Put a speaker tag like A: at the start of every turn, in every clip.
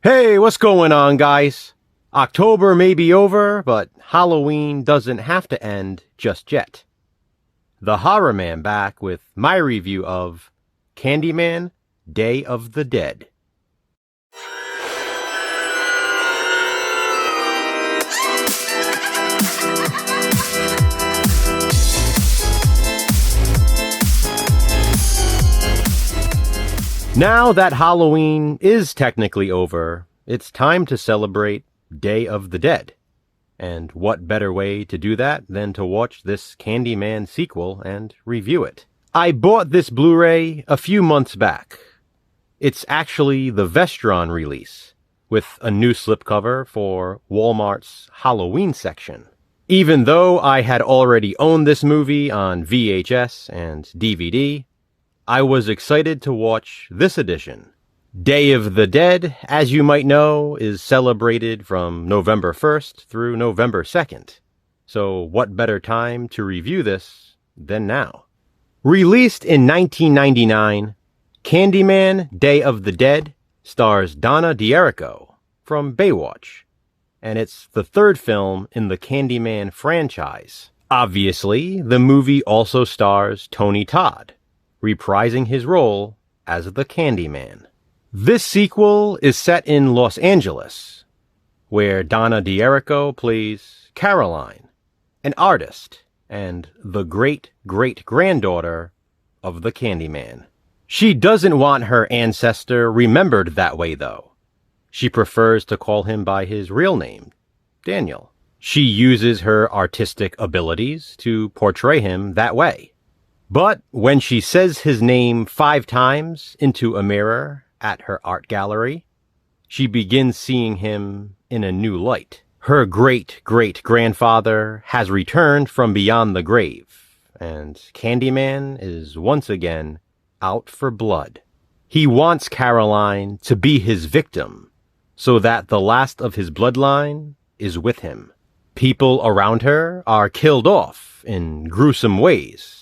A: Hey, what's going on, guys? October may be over, but Halloween doesn't have to end just yet. The Horror Man back with my review of Candyman, Day of the Dead. Now that Halloween is technically over, it's time to celebrate Day of the Dead. And what better way to do that than to watch this Candyman sequel and review it? I bought this Blu-ray a few months back. It's actually the Vestron release, with a new slipcover for Walmart's Halloween section. Even though I had already owned this movie on VHS and DVD, I was excited to watch this edition. Day of the Dead, as you might know, is celebrated from November 1st through November 2nd. So what better time to review this than now? Released in 1999, Candyman, Day of the Dead stars Donna D'Errico from Baywatch, and it's the third film in the Candyman franchise. Obviously, the movie also stars Tony Todd, reprising his role as the Candyman. This sequel is set in Los Angeles, where Donna D'Errico plays Caroline, an artist and the great-great-granddaughter of the Candyman. She doesn't want her ancestor remembered that way, though. She prefers to call him by his real name, Daniel. She uses her artistic abilities to portray him that way. But when she says his name 5 times into a mirror at her art gallery, she begins seeing him in a new light. Her great-great-grandfather has returned from beyond the grave, and Candyman is once again out for blood. He wants Caroline to be his victim, so that the last of his bloodline is with him. People around her are killed off in gruesome ways.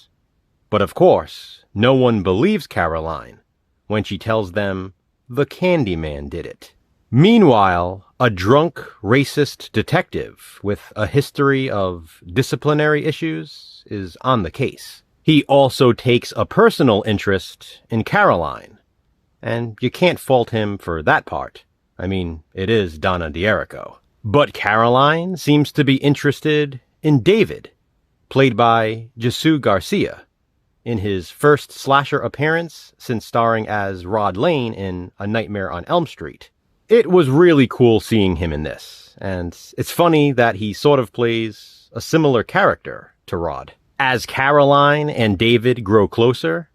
A: But of course, no one believes Caroline when she tells them the Candyman did it. Meanwhile, a drunk, racist detective with a history of disciplinary issues is on the case. He also takes a personal interest in Caroline, and you can't fault him for that part. I mean, it is Donna D'Errico. But Caroline seems to be interested in David, played by Jesus Garcia, in his first slasher appearance since starring as Rod Lane in A Nightmare on Elm Street. It was really cool seeing him in this, and it's funny that he sort of plays a similar character to Rod. As Caroline and David grow closer,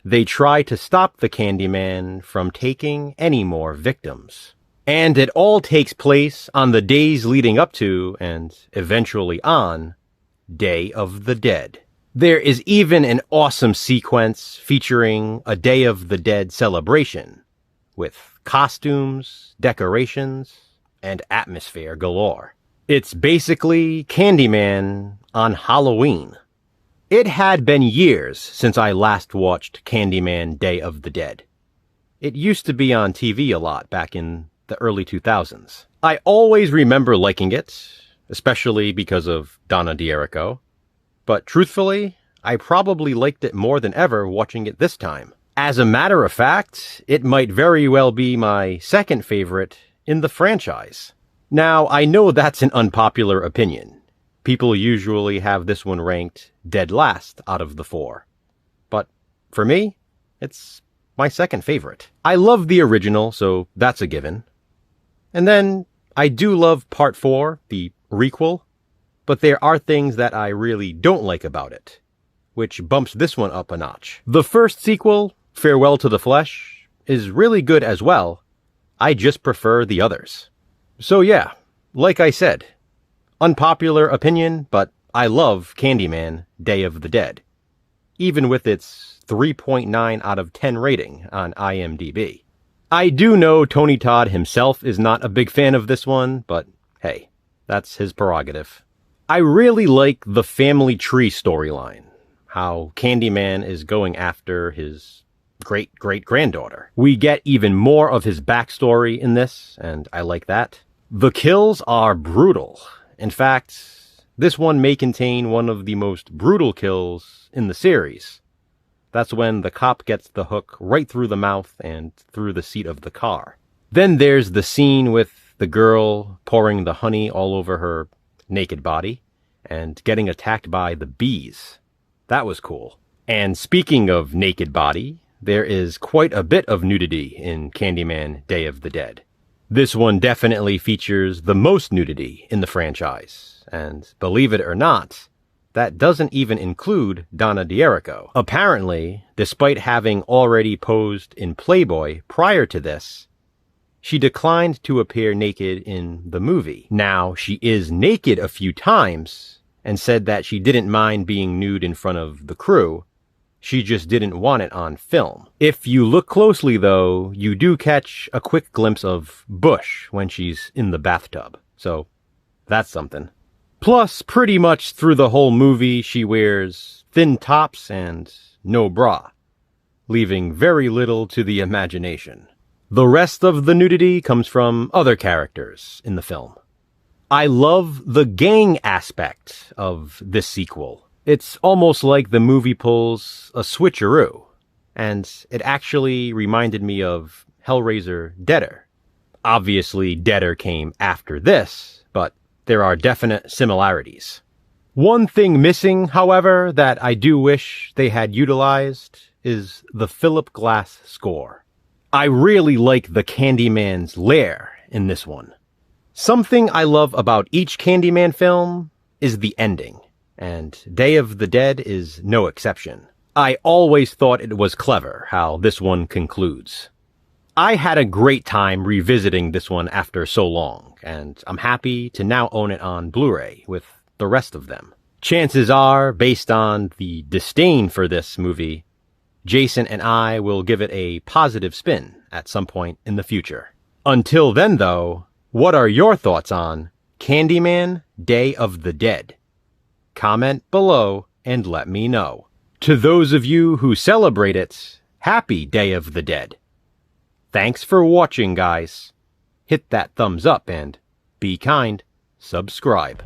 A: they try to stop the Candyman from taking any more victims. And it all takes place on the days leading up to, and eventually on, Day of the Dead. There is even an awesome sequence featuring a Day of the Dead celebration, with costumes, decorations, and atmosphere galore. It's basically Candyman on Halloween. It had been years since I last watched Candyman, Day of the Dead. It used to be on TV a lot back in the early 2000s. I always remember liking it, especially because of Donna D'Errico. But truthfully, I probably liked it more than ever watching it this time. As a matter of fact, it might very well be my second favorite in the franchise. Now, I know that's an unpopular opinion. People usually have this one ranked dead last out of the 4. But for me, it's my second favorite. I love the original, so that's a given. And then I do love Part 4, the requel. But there are things that I really don't like about it, which bumps this one up a notch. The first sequel, Farewell to the Flesh, is really good as well. I just prefer the others. So yeah, like I said, unpopular opinion, but I love Candyman, Day of the Dead, even with its 3.9 out of 10 rating on IMDb. I do know Tony Todd himself is not a big fan of this one, but hey, that's his prerogative. I really like the family tree storyline, how Candyman is going after his great-great-granddaughter. We get even more of his backstory in this, and I like that. The kills are brutal. In fact, this one may contain one of the most brutal kills in the series. That's when the cop gets the hook right through the mouth and through the seat of the car. Then there's the scene with the girl pouring the honey all over her naked body and getting attacked by the bees. That was cool. And speaking of naked body, there is quite a bit of nudity in Candyman Day of the Dead. This one definitely features the most nudity in the franchise, and believe it or not, that doesn't even include Donna D'Errico. Apparently, despite having already posed in Playboy prior to this, she declined to appear naked in the movie. Now, she is naked a few times and said that she didn't mind being nude in front of the crew. She just didn't want it on film. If you look closely, though, you do catch a quick glimpse of Bush when she's in the bathtub. So, that's something. Plus, pretty much through the whole movie, she wears thin tops and no bra, leaving very little to the imagination. The rest of the nudity comes from other characters in the film. I love the gang aspect of this sequel. It's almost like the movie pulls a switcheroo, and it actually reminded me of Hellraiser Deader. Obviously, Deader came after this, but there are definite similarities. One thing missing, however, that I do wish they had utilized is the Philip Glass score. I really like the Candyman's lair in this one. Something I love about each Candyman film is the ending, and Day of the Dead is no exception. I always thought it was clever how this one concludes. I had a great time revisiting this one after so long, and I'm happy to now own it on Blu-ray with the rest of them. Chances are, based on the disdain for this movie, Jason and I will give it a positive spin at some point in the future. Until then, though, what are your thoughts on Candyman Day of the Dead? Comment below and let me know. To those of you who celebrate it, happy Day of the Dead. Thanks for watching, guys. Hit that thumbs up and be kind. Subscribe.